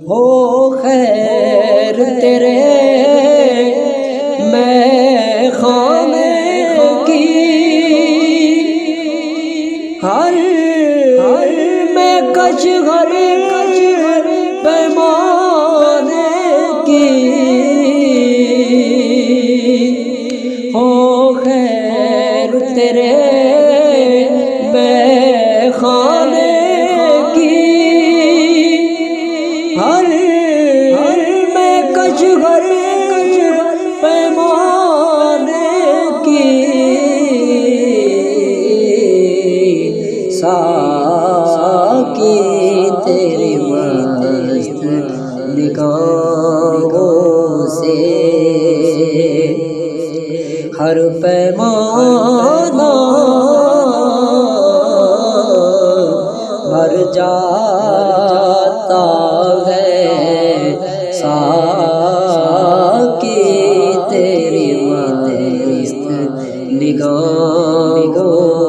ہو خیر تیرے میں خانے کی ہر میں کچھ گھر پیمانے کی ہو خیر تیرے میں خانے کی ہر میں کچھ گھر پیمانے کی ساقی تیری مست نگاہوں سے ہر پیمانہ بھر جاتا ہے ساقی تیری مست نگاہوں